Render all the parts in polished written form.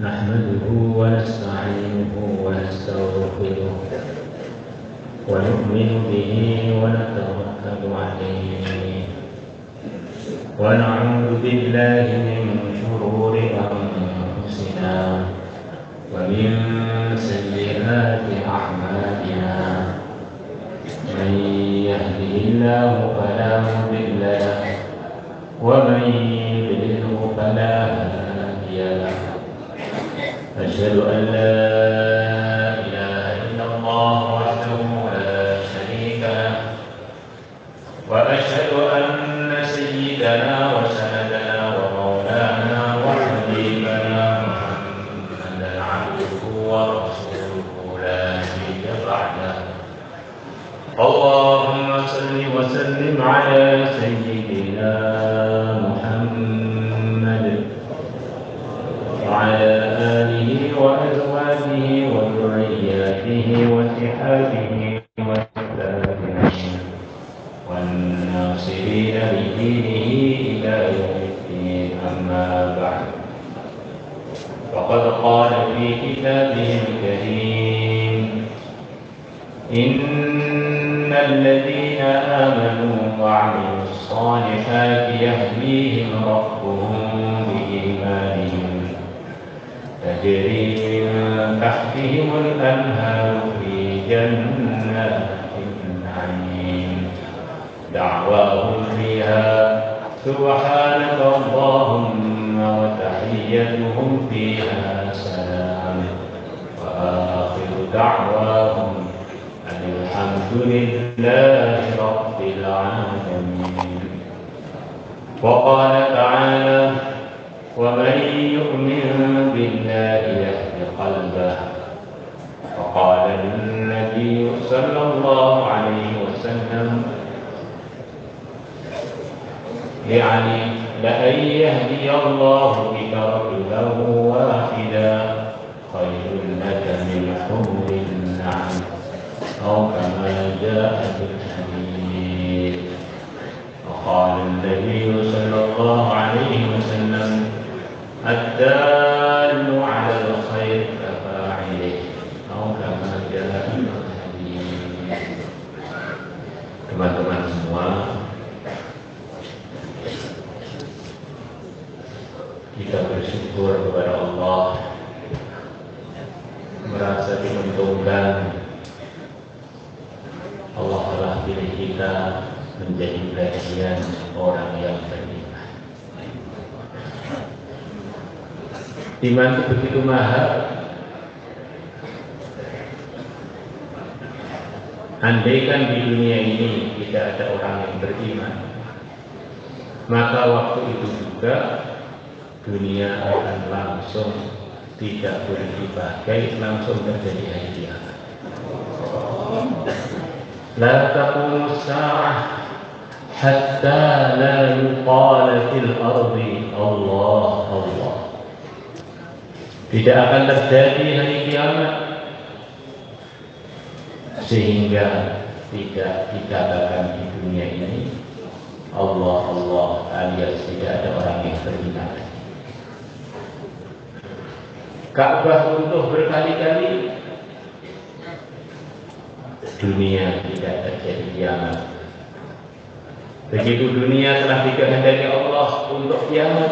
نحمده ونستعينه ونستغفره ونؤمن به ونتوكل عليه ونعوذ بالله من شرور أنفسنا ومن سيئات أعمالنا من يهده الله فلا مضل له ومن يضلل فلا هادي له أشهد أن لا إله إلا الله وحده لا شريك له وأشهد أن سيدنا وسندنا ومولانا وحبيبنا محمدا عبده ورسوله لا نبي بعده اللهم صل وسلم على سيدنا محمد وعلى آله وأزواجه وذرياته وصحابه والتابعين والناصرين بدينه إلى يوم الدين أما بعد فقد قال في كتابه الكريم إن الذين آمنوا وعملوا الصالحات يهديهم ربهم بإيمانهم تجري من تحتهم الأنهار في جنات النعيم دعواهم فيها سبحانك اللهم وتحيتهم فيها سلام وآخر دعواهم الحمد لله رب العالمين وقال تعالى ومن يؤمن بالله يهد قلبه وقال النبي صلى الله عليه وسلم يعني لأن يهدي الله بك رجلا واحدا خير لك من حمر النعم أو كما جاء في الحديث وقال النبي صلى الله عليه وسلم الدال على الخير كفاعله أو كما جاء في الحديث. Teman-teman semua, kita bersyukur kepada Allah, merasa diuntungkan Allah telah pilih kita menjadi bagian orang yang beriman. Iman itu begitu mahal. Andaikan di dunia ini tidak ada orang yang beriman, maka waktu itu juga dunia akan langsung tidak boleh dipakai, langsung terjadi hari kiamat. La taqumu as-sa'ah hatta la yuqala fil ardi Allah Allah. Tidak akan terjadi hari kiamat sehingga tidak dikatakan di dunia ini Allah Allah alias tidak ada orang yang beriman. Ka'bah runtuh berkali-kali, dunia tidak terjadi kiamat. Begitu dunia telah dikehendaki Allah untuk kiamat,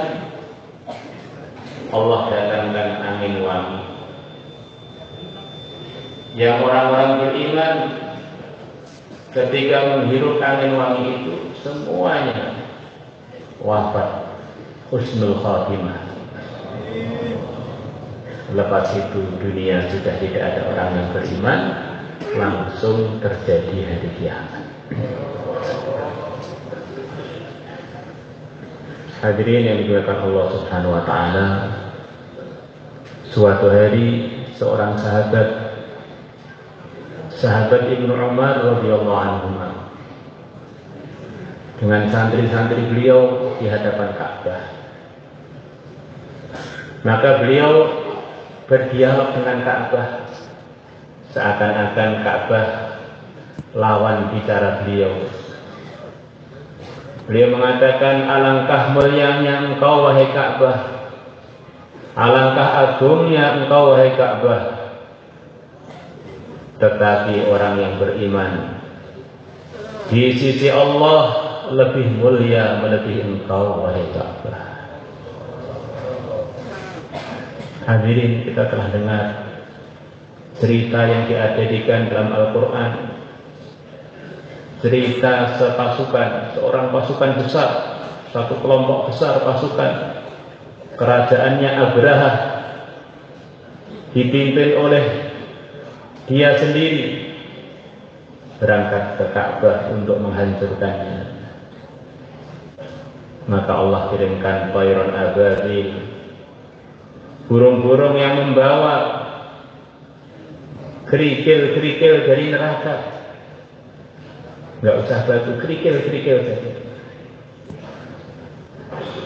Allah datangkan angin wangi yang orang-orang beriman ketika menghirup angin wangi itu semuanya wafat husnul khatimah. Lepas itu dunia sudah tidak ada orang yang beriman, langsung terjadi hari kiamat. Hadirin yang dimuliakan Allah Subhanahu wa taala, suatu hari seorang sahabat Ibnu Umar radhiyallahu anhu dengan santri-santri beliau di hadapan Ka'bah. Maka beliau berdialog dengan Ka'bah seakan-akan Ka'bah lawan bicara beliau. Beliau mengatakan, alangkah mulianya engkau wahai Ka'bah Alangkah agungnya engkau wahai Ka'bah. Tetapi orang yang beriman di sisi Allah lebih mulia melebihi engkau wahai Ka'bah. Hadirin, kita telah dengar cerita yang diabadikan dalam Al-Quran. Cerita seorang pasukan besar, satu kelompok besar pasukan. Kerajaannya Abraha dipimpin oleh dia sendiri berangkat ke Ka'bah untuk menghancurkannya. Maka Allah kirimkan tayron ababil, burung-burung yang membawa kerikil-kerikil dari neraka. Nggak usah batu, kerikil-kerikil saja.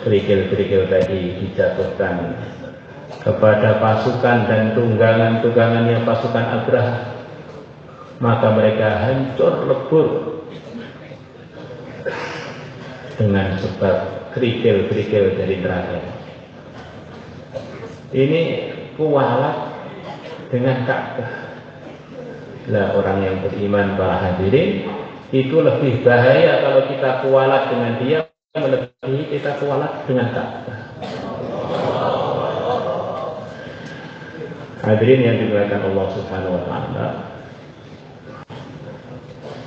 Kerikil-kerikil tadi dijatuhkan kepada pasukan dan tunggangan-tunggangannya pasukan Abraha. Maka mereka hancur lebur dengan sebab kerikil-kerikil dari neraka. Ini kualat dengan Ka'bah. Lah orang yang beriman para hadirin, itu lebih bahaya kalau kita kualat dengan dia melebihi kita kualat dengan Ka'bah. Hadirin yang dimuliakan Allah Subhanahu wa taala,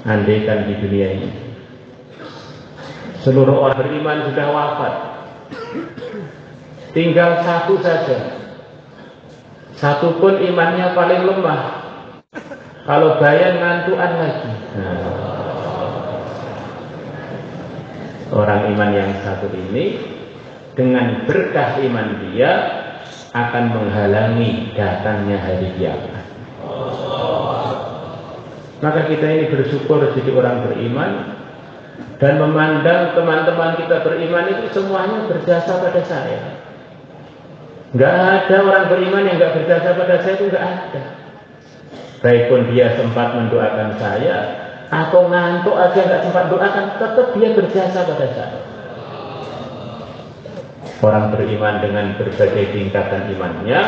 andaikan di dunia ini seluruh orang beriman sudah wafat, tinggal satu saja, satu pun imannya paling lemah, kalau bayang ngantuan lagi. Orang iman yang satu ini dengan berkah iman dia akan menghalangi datangnya hari kiamat. Maka kita ini bersyukur jadi orang beriman dan memandang teman-teman kita beriman itu semuanya berjasa pada saya. Nggak ada orang beriman yang nggak berjasa pada saya, itu nggak ada. Baik pun dia sempat mendoakan saya atau ngantuk aja nggak sempat doakan, tetap dia berjasa pada saya. Orang beriman dengan berbagai tingkatan imannya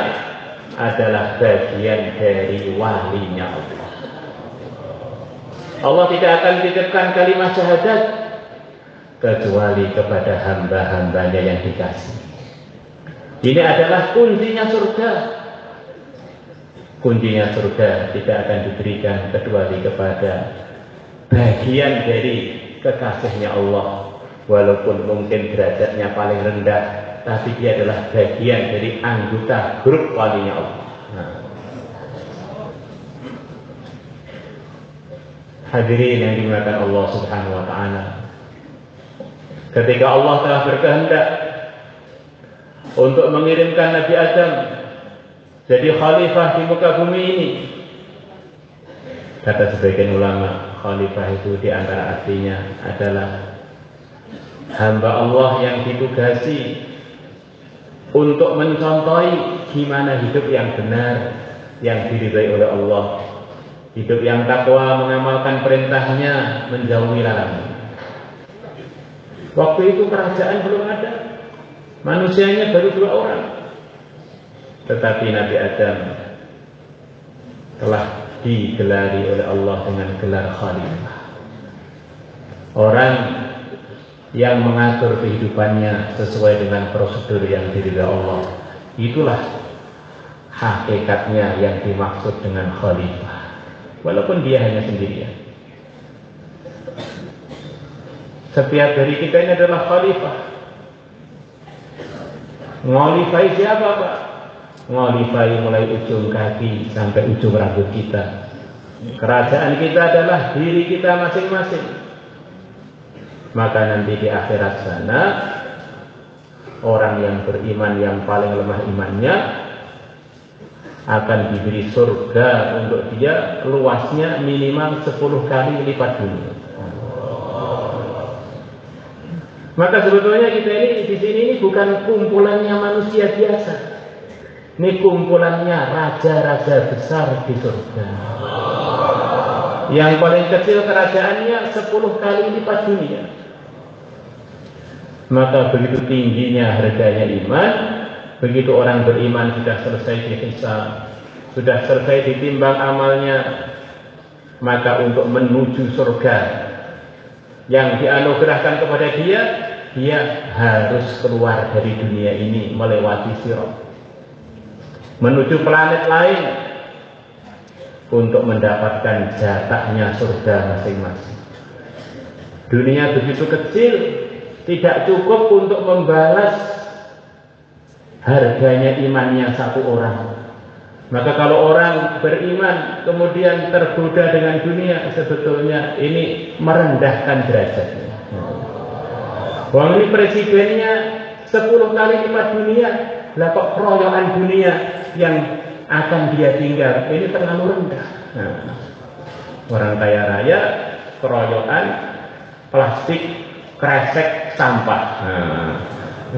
adalah bagian dari walinya Allah. Allah tidak akan titipkan kalimat syahadat kecuali kepada hamba-hambanya yang dikasih. Ini adalah kuncinya surga. Kuncinya surga tidak akan diberikan kecuali kepada bagian dari kekasihnya Allah. Walaupun mungkin derajatnya paling rendah, tapi dia adalah bagian dari anggota grup walinya Allah. Hadirin yang dimuliakan Allah Subhanahu wa taala, ketika Allah telah berkehendak untuk mengirimkan Nabi Adam jadi khalifah di muka bumi ini, kata sebagian ulama, khalifah itu diantara artinya adalah hamba Allah yang ditugasi untuk mencontohi gimana hidup yang benar, yang diridhai oleh Allah, hidup yang takwa, mengamalkan perintahnya, menjauhi larangan. Waktu itu kerajaan belum ada, manusianya baru 2 orang, tetapi Nabi Adam telah digelari oleh Allah dengan gelar khalifah, orang yang mengatur kehidupannya sesuai dengan prosedur yang diridhai Allah. Itulah hakikatnya yang dimaksud dengan khalifah, walaupun dia hanya sendirian. Setiap dari kita ini adalah khalifah. Ngalifai siapa, Pak? Ngalifai mulai ujung kaki sampai ujung rambut kita. Kerajaan kita adalah diri kita masing-masing. Maka nanti di akhirat sana, orang yang beriman yang paling lemah imannya akan diberi surga untuk dia, luasnya minimal 10 kali lipat dunia. Maka sebetulnya kita ini di sini ini bukan kumpulannya manusia biasa. Ini kumpulannya raja-raja besar di surga. Yang paling kecil kerajaannya 10 kali lipat dunia. Maka begitu tingginya harganya iman, Begitu orang beriman sudah selesai dihisab, sudah selesai ditimbang amalnya, maka untuk menuju surga yang dianugerahkan kepada dia, dia harus keluar dari dunia ini melewati sirat, menuju planet lain untuk mendapatkan jatahnya surga masing-masing. Dunia begitu kecil, tidak cukup untuk membalas harganya imannya satu orang. Maka kalau orang beriman kemudian tergoda dengan dunia, sebetulnya ini merendahkan derajatnya. Wong ini presidennya 10 kali lipat dunia, lah kok keroyokan dunia yang akan dia tinggal ini terlalu rendah. Orang kaya raya keroyokan plastik, kresek, sampah.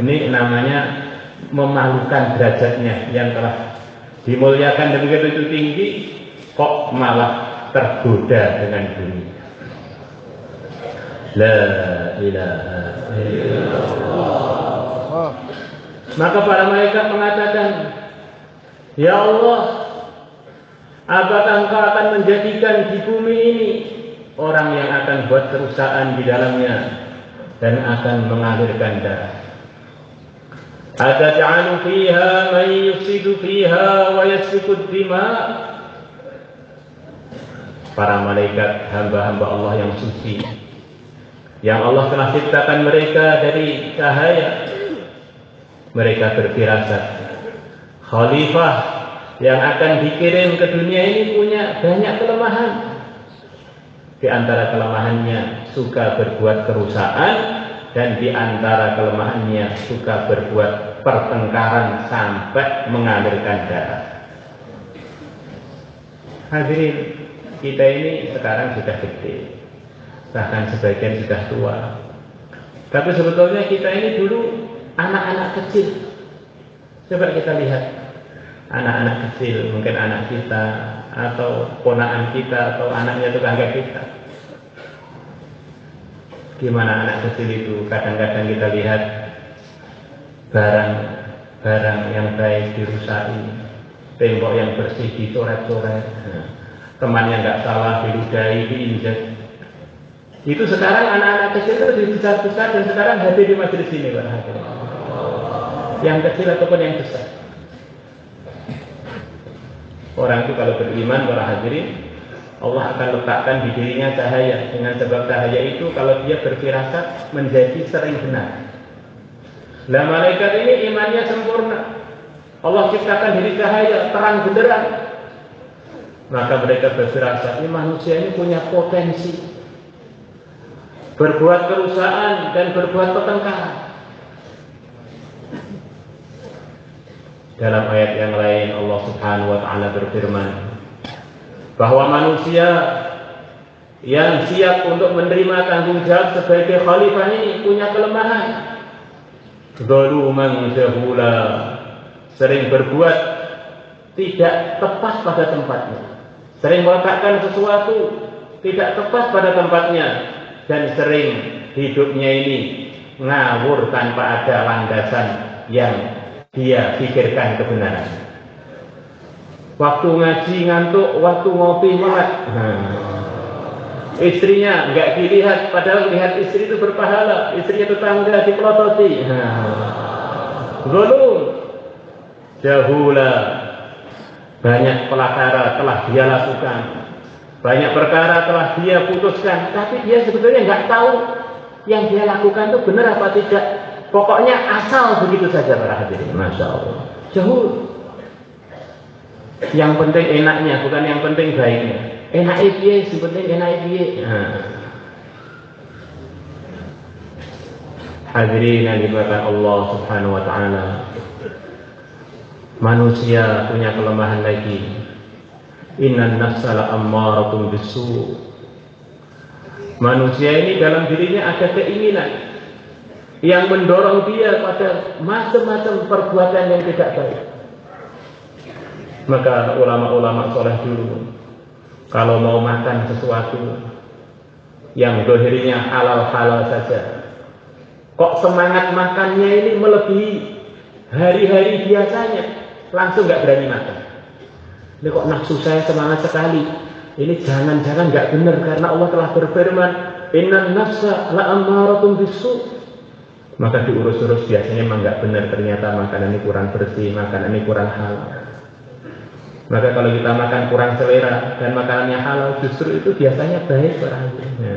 Ini namanya memalukan derajatnya yang telah dimuliakan dan begitu tinggi, kok malah tergoda dengan dunia. La ilaha illallah. Maka para malaikat mengatakan, ya Allah, apakah Engkau akan menjadikan di bumi ini orang yang akan buat kerusakan di dalamnya dan akan mengalirkan darah? Ataj'alu fiha man yufsidu fiha wa yasfiku ad-dima'. Para malaikat hamba-hamba Allah yang suci, yang Allah telah ciptakan mereka dari cahaya, mereka berfirasat khalifah yang akan dikirim ke dunia ini punya banyak kelemahan. Di antara kelemahannya suka berbuat kerusakan, dan di antara kelemahannya suka berbuat pertengkaran sampai mengalirkan darah. Hadirin, kita ini sekarang sudah gede, bahkan sebagian sudah tua. Tapi sebetulnya kita ini dulu anak-anak kecil. Coba kita lihat anak-anak kecil, mungkin anak kita atau ponakan kita atau anaknya tetangga kita. Gimana anak kecil itu? Kadang-kadang kita lihat barang yang baik dirusaki, tembok yang bersih dicoret-coret, temannya nggak salah diludahi, diinjak. Itu sekarang anak-anak kecil itu dibesar-besar dan sekarang hadir di majelis ini, Pak. Yang kecil ataupun yang besar. Orang itu kalau beriman, para hadirin, Allah akan letakkan di dirinya cahaya. Dengan sebab cahaya itu kalau dia berfirasat menjadi sering benar. Lah malaikat ini imannya sempurna. Allah ciptakan diri cahaya, terang benderang. Maka mereka berfirasat, ini manusia ini punya potensi berbuat kerusakan dan berbuat pertengkaran. Dalam ayat yang lain Allah Subhanahu wa taala berfirman bahwa manusia yang siap untuk menerima tanggung jawab sebagai khalifah ini punya kelemahan. Zaluman jahula, sering berbuat tidak tepat pada tempatnya, sering meletakkan sesuatu tidak tepat pada tempatnya, dan sering hidupnya ini ngawur tanpa ada landasan yang dia pikirkan kebenaran. Waktu ngaji ngantuk, waktu ngopi melek. Istrinya nggak dilihat, padahal lihat istri itu berpahala, istrinya tetangga dipelototi. Zulum, jahula, banyak perkara telah dia lakukan, banyak perkara telah dia putuskan, tapi dia sebetulnya nggak tahu yang dia lakukan itu benar apa tidak. Pokoknya asal begitu saja, para hadirin. Masya Allah. Jahul. Yang penting enaknya, bukan yang penting baiknya. Enaknya dia, sebetulnya enaknya dia. Hadirin yang dimuliakan Allah Subhanahu wa taala. Manusia punya kelemahan lagi. Innan nafsa la'ammaratun bisu'. Manusia ini dalam dirinya ada keinginan yang mendorong dia pada macam-macam perbuatan yang tidak baik. Maka ulama-ulama soleh dulu, kalau mau makan sesuatu yang dohirnya halal-halal saja, kok semangat makannya ini melebihi hari-hari biasanya langsung nggak berani makan. Ini kok nafsu saya semangat sekali. Ini jangan-jangan nggak benar karena Allah telah berfirman, innan nafsa la'ammaratun bisu. Maka diurus-urus biasanya memang nggak benar, ternyata makanan ini kurang bersih, makanan ini kurang halal. Maka kalau kita makan kurang selera dan makanannya halal, justru itu biasanya baik orangnya.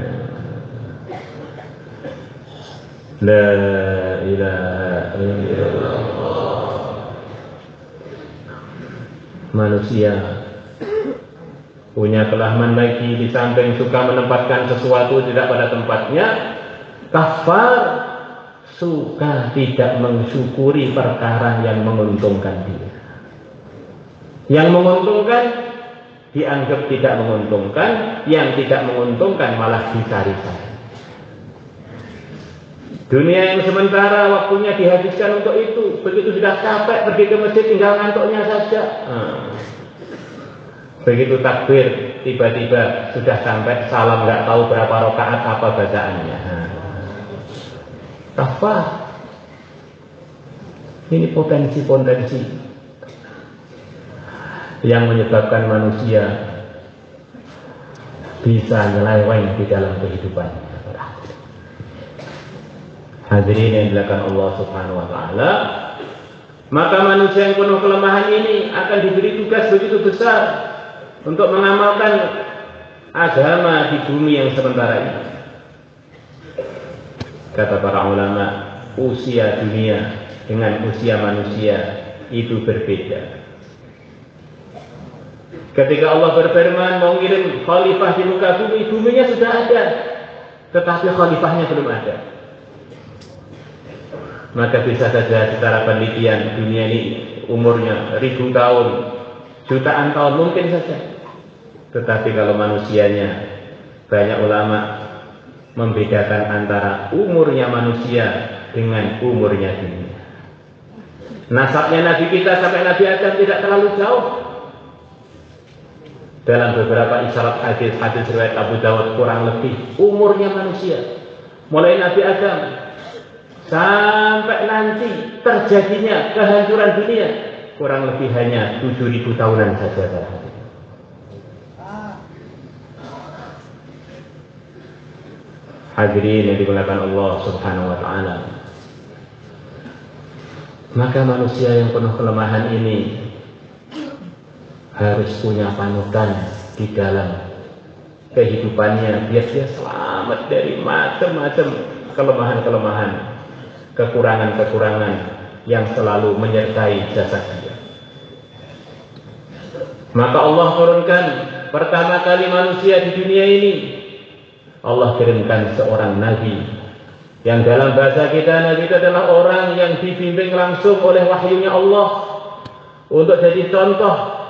La ilaha illallah. Manusia punya kelemahan lagi, di samping suka menempatkan sesuatu tidak pada tempatnya, kafar, suka tidak mensyukuri perkara yang menguntungkan dia. Yang menguntungkan dianggap tidak menguntungkan, yang tidak menguntungkan malah dicari-cari. Dunia yang sementara waktunya dihabiskan untuk itu. Begitu sudah capek pergi ke masjid, tinggal ngantuknya saja. Begitu takbir, tiba-tiba sudah sampai salam, nggak tahu berapa rakaat apa bacaannya. Apa? Ini potensi-potensi yang menyebabkan manusia bisa nyeleweng di dalam kehidupan. Hadirin yang dilakukan Allah Subhanahu wa taala, maka manusia yang penuh kelemahan ini akan diberi tugas begitu besar untuk mengamalkan agama di bumi yang sementara ini. Kata para ulama, usia dunia dengan usia manusia itu berbeda. Ketika Allah berfirman mau ngirim khalifah di muka bumi, buminya sudah ada, tetapi khalifahnya belum ada. Maka bisa saja secara penelitian dunia ini umurnya ribu tahun, jutaan tahun mungkin saja. Tetapi kalau manusianya, banyak ulama membedakan antara umurnya manusia dengan umurnya dunia. Nasabnya Nabi kita sampai Nabi Adam tidak terlalu jauh. Dalam beberapa isyarat hadis riwayat Abu Dawud, kurang lebih umurnya manusia mulai Nabi Adam sampai nanti terjadinya kehancuran dunia kurang lebih hanya 7.000 tahunan saja. Hadirin yang dimuliakan Allah Subhanahu wa taala, maka manusia yang penuh kelemahan ini harus punya panutan di dalam kehidupannya biar dia selamat dari macam-macam kelemahan-kelemahan, kekurangan-kekurangan yang selalu menyertai jasad dia. Maka Allah turunkan pertama kali manusia di dunia ini, Allah kirimkan seorang nabi yang dalam bahasa kita nabi itu adalah orang yang dibimbing langsung oleh wahyunya Allah untuk jadi contoh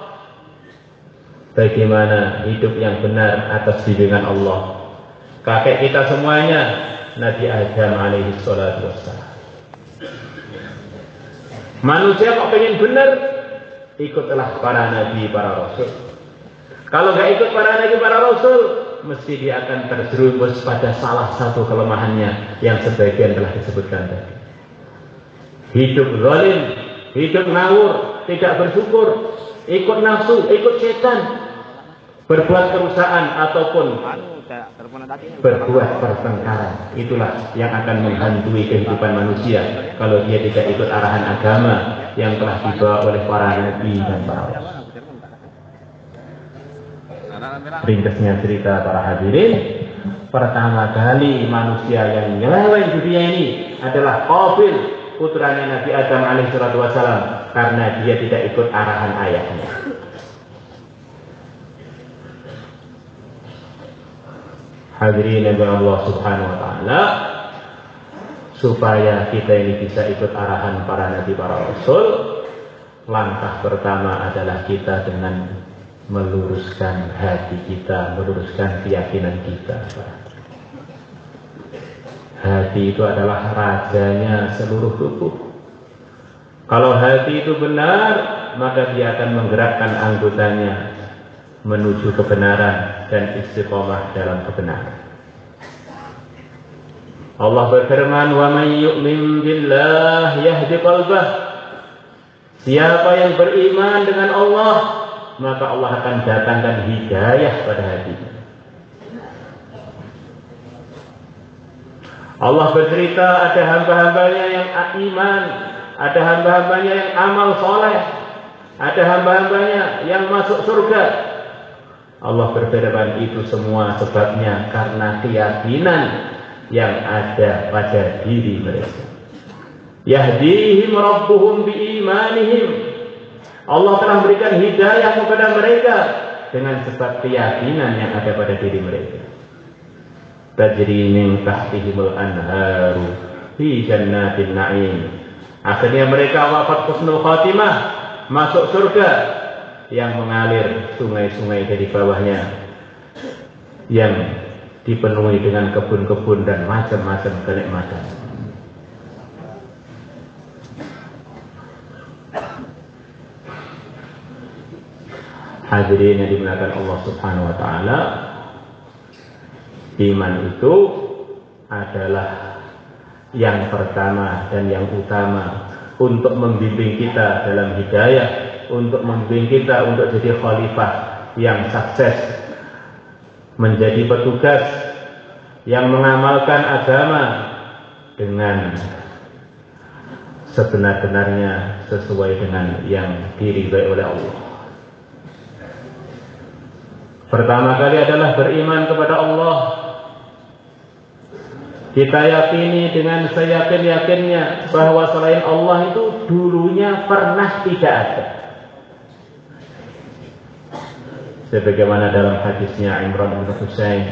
bagaimana hidup yang benar atas bimbingan Allah. Kakek kita semuanya Nabi Adam alaihi salatu wassalam. Manusia kok pengen benar, ikutlah para nabi, para rasul. Kalau nggak ikut para nabi, para rasul, mesti dia akan terjerumus pada salah satu kelemahannya yang sebagian telah disebutkan tadi. Hidup zalim, hidup ngawur, tidak bersyukur, ikut nafsu, ikut setan, berbuat kerusakan ataupun berbuat pertengkaran. Itulah yang akan menghantui kehidupan manusia kalau dia tidak ikut arahan agama yang telah dibawa oleh para nabi dan para rasul. Ringkasnya cerita para hadirin, pertama kali manusia yang nyeleweng dunia ini adalah Qabil, putranya Nabi Adam alaihissalatu wassalam, karena dia tidak ikut arahan ayahnya. Hadirin yang Allah Subhanahu wa taala, supaya kita ini bisa ikut arahan para nabi, para rasul, langkah pertama adalah kita dengan meluruskan hati kita, meluruskan keyakinan kita. Hati itu adalah rajanya seluruh tubuh. Kalau hati itu benar, maka dia akan menggerakkan anggotanya menuju kebenaran dan istiqomah dalam kebenaran. Allah berfirman, "Wa may yu'min billah yahdi qalbah Siapa yang beriman dengan Allah, maka Allah akan datangkan hidayah pada hatinya. Allah bercerita ada hamba-hambanya yang iman, ada hamba-hambanya yang amal soleh, ada hamba-hambanya yang masuk surga. Allah berfirman itu semua sebabnya karena keyakinan yang ada pada diri mereka. Yahdihim rabbuhum biimanihim. Allah telah memberikan hidayah kepada mereka dengan sebab keyakinan yang ada pada diri mereka. Tajri min tahtihimul anharu fi jannatin na'im. Akhirnya mereka wafat husnul khatimah, masuk surga yang mengalir sungai-sungai dari bawahnya, yang dipenuhi dengan kebun-kebun dan macam-macam kenikmatan. Hadirin yang dimuliakan Allah Subhanahu wa taala, iman itu adalah yang pertama dan yang utama untuk membimbing kita dalam hidayah, untuk membimbing kita untuk jadi khalifah yang sukses, menjadi petugas yang mengamalkan agama dengan sebenar-benarnya sesuai dengan yang diridhai oleh Allah. Pertama kali adalah beriman kepada Allah. Kita yakini dengan seyakin-yakinnya bahwa selain Allah itu dulunya pernah tidak ada. Sebagaimana dalam hadisnya Imran bin Husain,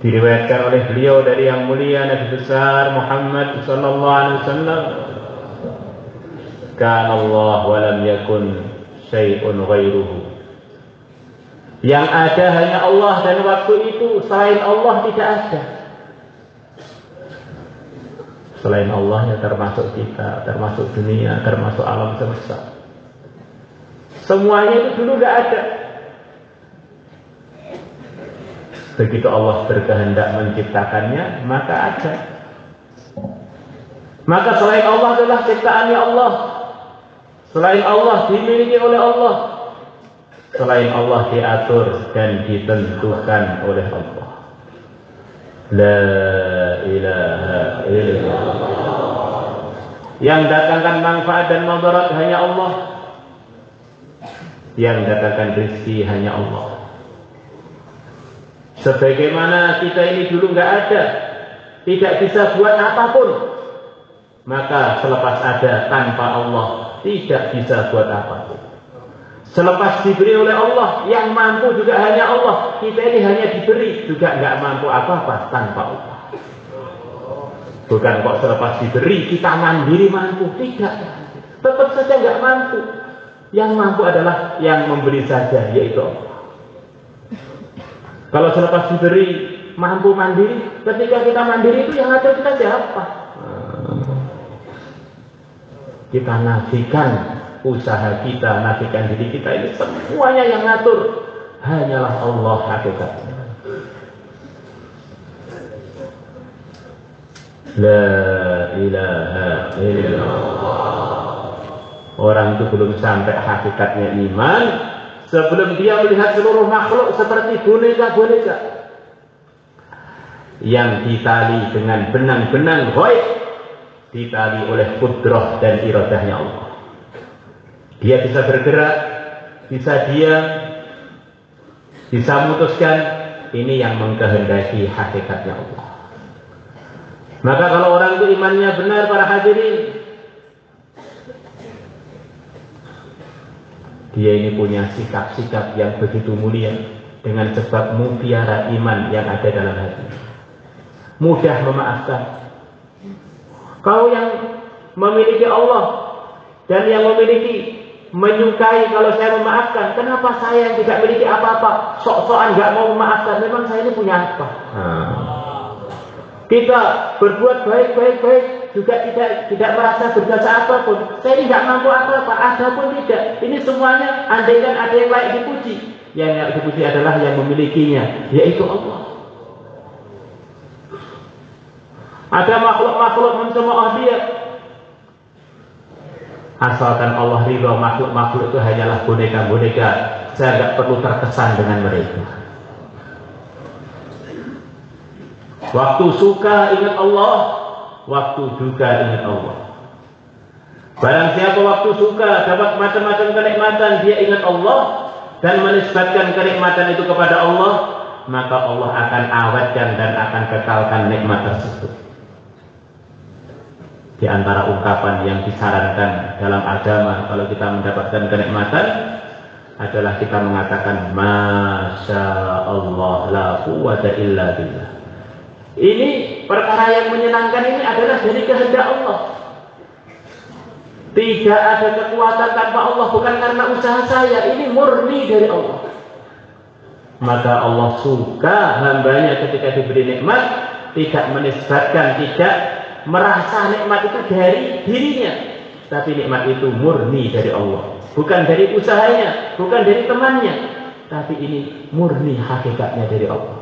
diriwayatkan oleh beliau dari yang mulia Nabi besar Muhammad sallallahu alaihi wasallam, "Kana Allah wa lam yakun syai'un ghairuhu." Yang ada hanya Allah dan waktu itu selain Allah tidak ada. Selain Allah ya termasuk kita, termasuk dunia, termasuk alam semesta. Semuanya itu dulu nggak ada. Begitu Allah berkehendak menciptakannya, maka ada. Maka selain Allah adalah ciptaannya Allah. Selain Allah dimiliki oleh Allah. Selain Allah diatur dan ditentukan oleh Allah. La ilaha illallah. Yang datangkan manfaat dan mudarat hanya Allah. Yang datangkan rezeki hanya Allah. Sebagaimana kita ini dulu nggak ada, tidak bisa buat apapun, maka selepas ada tanpa Allah tidak bisa buat apapun. Selepas diberi oleh Allah, yang mampu juga hanya Allah. Kita ini hanya diberi, juga nggak mampu apa-apa tanpa Allah. Bukan kok selepas diberi kita mandiri mampu, tidak. Tetap saja nggak mampu. Yang mampu adalah yang memberi saja, yaitu Allah. Kalau selepas diberi mampu mandiri, ketika kita mandiri itu yang ada kita siapa? Kita nafikan usaha kita, nafikan diri kita, ini semuanya yang ngatur hanyalah Allah hakikatnya. La ilaha illallah. Orang itu belum sampai hakikatnya iman sebelum dia melihat seluruh makhluk seperti boneka-boneka yang ditali dengan benang-benang ghaib, ditali oleh kudrah dan iradahnya Allah. Dia bisa bergerak, bisa diam, bisa memutuskan. Ini yang mengkehendaki hakikatnya Allah. Maka kalau orang itu imannya benar, para hadirin, dia ini punya sikap-sikap yang begitu mulia dengan sebab mutiara iman yang ada dalam hati. Mudah memaafkan. Kalau yang memiliki Allah dan yang memiliki menyukai kalau saya memaafkan, kenapa saya yang tidak memiliki apa-apa sok-sokan nggak mau memaafkan? Memang saya ini punya apa? Kita berbuat baik juga tidak merasa berjasa apapun. Saya ini nggak mampu apa-apa, ada pun tidak. Ini semuanya andaikan ada yang layak dipuji. Yang dipuji adalah yang memilikinya, yaitu Allah. Ada makhluk-makhluk mencemooh dia. Asalkan Allah ridho, makhluk-makhluk itu hanyalah boneka-boneka. Saya nggak perlu terkesan dengan mereka. Waktu suka ingat Allah, waktu duka ingat Allah. Barang siapa waktu suka dapat macam-macam kenikmatan, dia ingat Allah dan menisbatkan kenikmatan itu kepada Allah, maka Allah akan awetkan dan akan kekalkan nikmat tersebut. Di antara ungkapan yang disarankan dalam agama kalau kita mendapatkan kenikmatan adalah kita mengatakan Masya Allah la quwwata illa billah. Ini perkara yang menyenangkan ini adalah dari kehendak Allah. Tidak ada kekuatan tanpa Allah, bukan karena usaha saya, ini murni dari Allah. Maka Allah suka hambanya ketika diberi nikmat, tidak menisbatkan, tidak merasa nikmat itu dari dirinya, tapi nikmat itu murni dari Allah, bukan dari usahanya, bukan dari temannya, tapi ini murni hakikatnya dari Allah.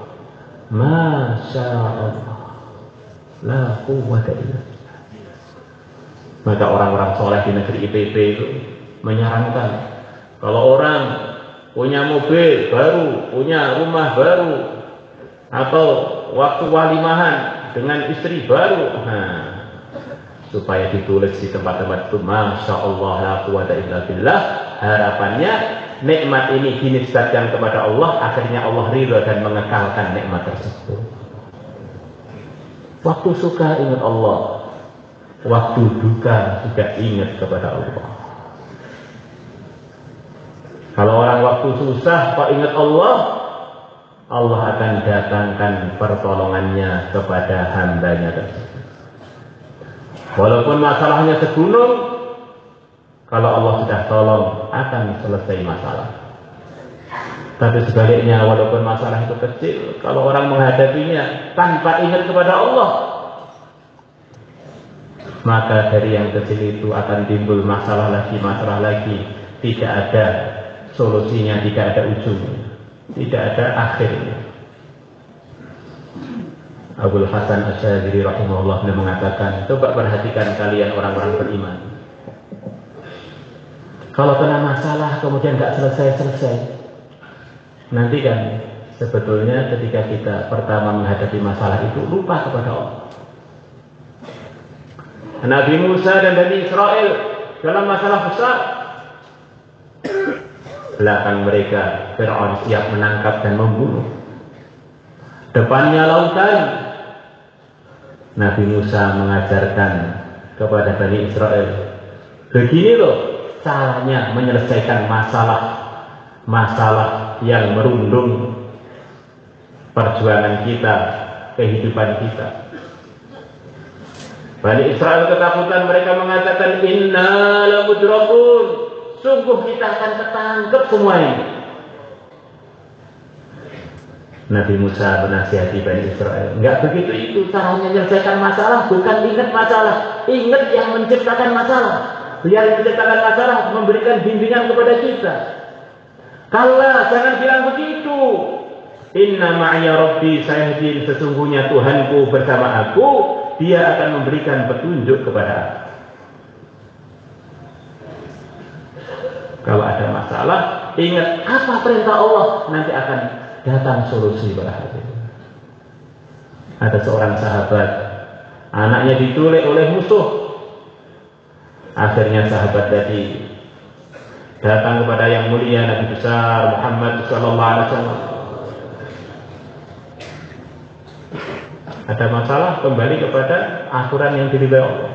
Masya Allah la quwwata illa billah. Maka orang-orang soleh di negeri IPB itu menyarankan, kalau orang punya mobil baru, punya rumah baru, atau waktu walimahan dengan istri baru, supaya ditulis di tempat-tempat itu Masya Allah la quwwata illa billah. Harapannya nikmat ini dinisbatkan kepada Allah, akhirnya Allah ridha dan mengekalkan nikmat tersebut. Waktu suka ingat Allah, waktu duka juga ingat kepada Allah. Kalau orang waktu susah kok ingat Allah, Allah akan datangkan pertolongannya kepada hambanya tersebut. Walaupun masalahnya segunung, kalau Allah sudah tolong akan selesai masalah. Tapi sebaliknya, walaupun masalah itu kecil, kalau orang menghadapinya tanpa ingat kepada Allah, maka dari yang kecil itu akan timbul masalah lagi, tidak ada solusinya, tidak ada ujungnya, tidak ada akhirnya. Abul Hasan Asy'ari rahimahullah mengatakan, coba perhatikan kalian orang-orang beriman. Kalau kena masalah kemudian nggak selesai-selesai, nanti kan sebetulnya ketika kita pertama menghadapi masalah itu lupa kepada Allah. Nabi Musa dan Bani Israel dalam masalah besar, belakang mereka Fir'aun siap menangkap dan membunuh. Depannya lautan. Nabi Musa mengajarkan kepada Bani Israel, begini loh caranya menyelesaikan masalah yang merundung perjuangan kita, kehidupan kita. Bani Israel ketakutan, mereka mengatakan inna lamudrakun, sungguh kita akan ketangkep semua ini. Nabi Musa menasihati Bani Israel, enggak begitu itu caranya menyelesaikan masalah, bukan ingat masalah, ingat yang menciptakan masalah. Dia yang menciptakan masalah memberikan bimbingan kepada kita. Kala, jangan bilang begitu. Inna ma'ya rabbi sayahdin, sesungguhnya Tuhanku bersama aku, dia akan memberikan petunjuk kepada aku. Kalau ada masalah, ingat apa perintah Allah, nanti akan datang solusi pada hati. Ada seorang sahabat, anaknya diculik oleh musuh. Akhirnya sahabat tadi datang kepada yang mulia Nabi besar Muhammad sallallahu alaihi wasallam. Ada masalah, kembali kepada aturan yang diridhai Allah.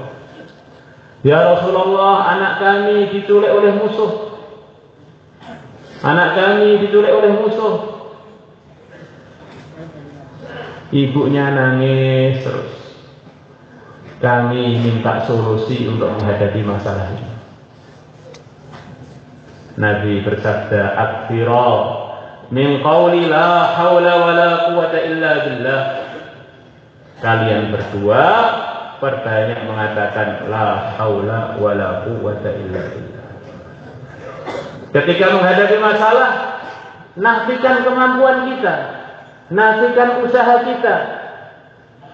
Ya Rasulullah, anak kami diculik oleh musuh. Anak kami diculik oleh musuh. Ibunya nangis terus. Kami minta solusi untuk menghadapi masalah ini. Nabi bersabda, aktsira min qawli la haula wa la quwwata illa billah. Kalian berdua perbanyak mengatakan la haula wa la quwwata illa billah. Ketika menghadapi masalah, nafikan kemampuan kita, nafikan usaha kita,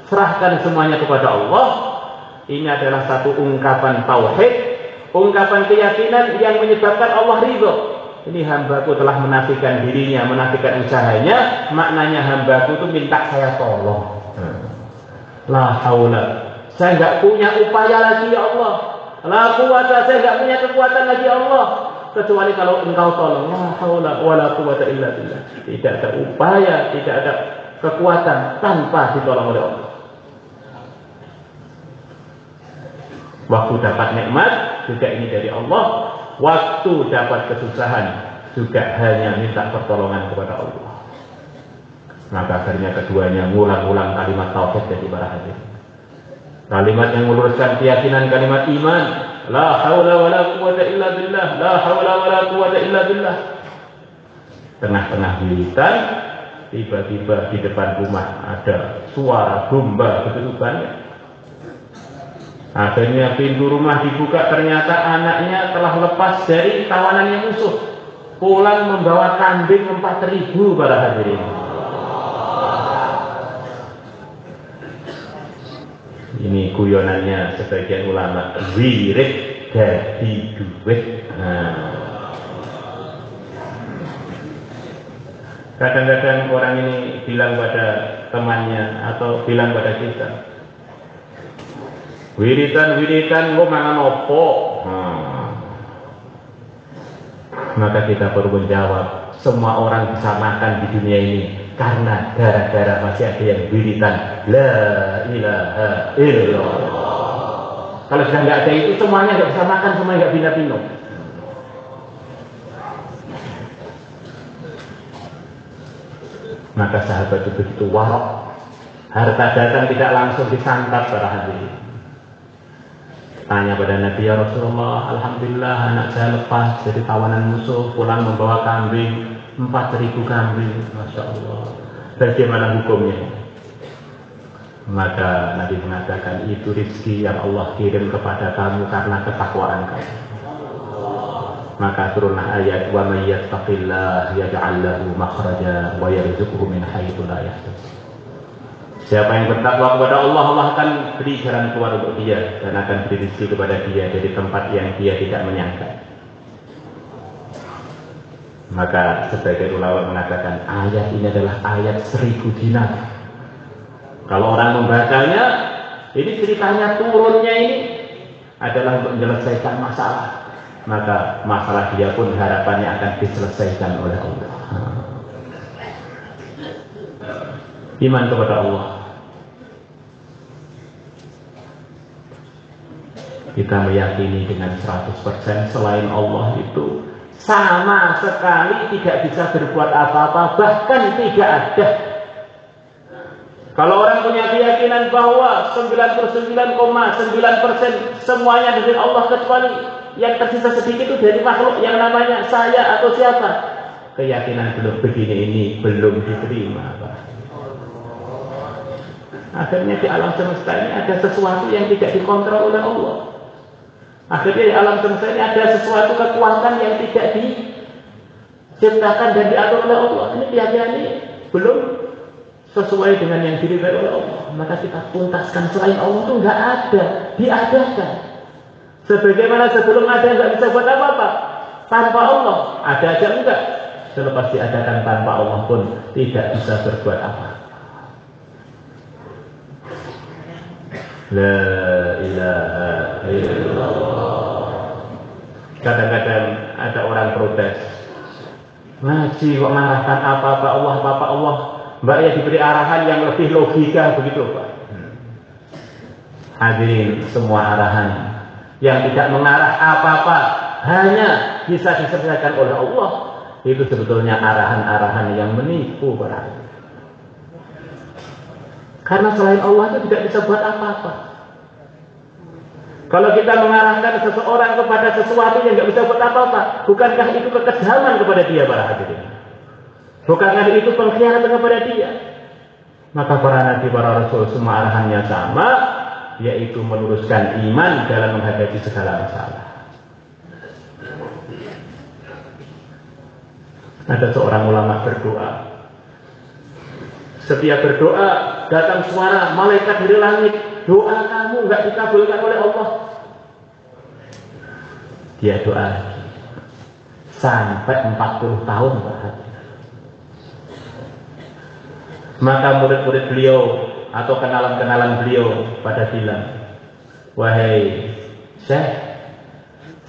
serahkan semuanya kepada Allah. Ini adalah satu ungkapan tauhid, ungkapan keyakinan yang menyebabkan Allah ridho. Ini hambaku telah menafikan dirinya, menafikan usahanya. Maknanya hambaku itu minta saya tolong. La haula, saya nggak punya upaya lagi ya Allah. La quwata, saya nggak punya kekuatan lagi ya Allah, kecuali kalau engkau tolong. La haula wala quwata illa billah. Tidak ada upaya, tidak ada kekuatan tanpa ditolong oleh Allah. Waktu dapat nikmat juga ini dari Allah. Waktu dapat kesusahan juga hanya minta pertolongan kepada Allah. Maka akhirnya keduanya ngulang-ulang kalimat tauhid dari para hadirin. Kalimat yang meluruskan keyakinan, kalimat iman. La haula wala quwata illa billah. La haula wala quwata illa billah. Tengah-tengah wiridan, tiba-tiba di depan rumah ada suara domba begitu banyak. Akhirnya pintu rumah dibuka, ternyata anaknya telah lepas dari tawanannya musuh. Pulang membawa kambing 4.000 para hadirin. Ini guyonannya sebagian ulama, wirid jadi duit. Kadang-kadang orang ini bilang pada temannya atau bilang pada kita, wiritan kok mangan opo? Maka kita perlu menjawab, semua orang bisa makan di dunia ini karena gara-gara masih ada yang wiritan la ilaha illallah. Kalau sudah nggak ada itu, semuanya nggak bisa makan, semuanya nggak bisa minum. Maka sahabat itu begitu warok, harta datang tidak langsung disantap para hadirin. Tanya pada Nabi, ya Rasulullah, alhamdulillah anak saya lepas dari tawanan musuh, pulang membawa kambing 4.000 kambing, masya Allah. Bagaimana hukumnya? Maka Nabi mengatakan, itu rezeki yang Allah kirim kepada kamu karena ketakwaan kamu. Maka turunlah ayat, wa may yattaqillah yaj'al lahu makhraja wa yarzuqhu min haitsu la yahtasib. Siapa yang bertakwa kepada Allah, Allah akan beri jalan keluar untuk dia dan akan beri rezeki kepada dia dari tempat yang dia tidak menyangka. Maka sebagian ulama mengatakan ayat ini adalah ayat 1000 dinar. Kalau orang membacanya, ini ceritanya turunnya ini adalah untuk menyelesaikan masalah. Maka masalah dia pun harapannya akan diselesaikan oleh Allah. Iman kepada Allah. Kita meyakini dengan 100% selain Allah itu sama sekali tidak bisa berbuat apa-apa, bahkan tidak ada. Kalau orang punya keyakinan bahwa 99,9% semuanya dari Allah, kecuali yang tersisa sedikit itu dari makhluk yang namanya saya atau siapa, keyakinan belum begini ini belum diterima, Pak. Akhirnya di alam semesta ini ada sesuatu yang tidak dikontrol oleh Allah. Akhirnya di alam semesta ini ada sesuatu kekuatan yang tidak diciptakan dan diatur oleh Allah. Ini keyakinan ini belum sesuai dengan yang diridhai oleh Allah. Maka kita tuntaskan, selain Allah itu nggak ada, diadakan. Sebagaimana sebelum ada nggak bisa buat apa-apa, tanpa Allah ada aja enggak. Selepas diadakan tanpa Allah pun tidak bisa berbuat apa. La ilaha illallah. Kadang-kadang ada orang protes, ngaji kok mengarahkan apa-apa Allah. Mbak ya diberi arahan yang lebih logika begitu, Pak. Hadirin, semua arahan yang tidak mengarah apa-apa hanya bisa diselesaikan oleh Allah, itu sebetulnya arahan-arahan yang menipu para hadirin. Karena selain Allah itu tidak bisa buat apa-apa. Kalau kita mengarahkan seseorang kepada sesuatu yang tidak bisa buat apa-apa, bukankah itu kekejaman kepada dia para hadirin? Bukankah itu pengkhianatan kepada dia? Maka para nabi, para rasul semua arahannya sama, yaitu meluruskan iman dalam menghadapi segala masalah. Ada seorang ulama berdoa. Setiap berdoa datang suara malaikat dari langit, doa kamu nggak dikabulkan oleh Allah. dia doa lagi. Sampai 40 tahun Pak. Maka murid-murid beliau atau kenalan-kenalan beliau pada bilang, wahai Syekh,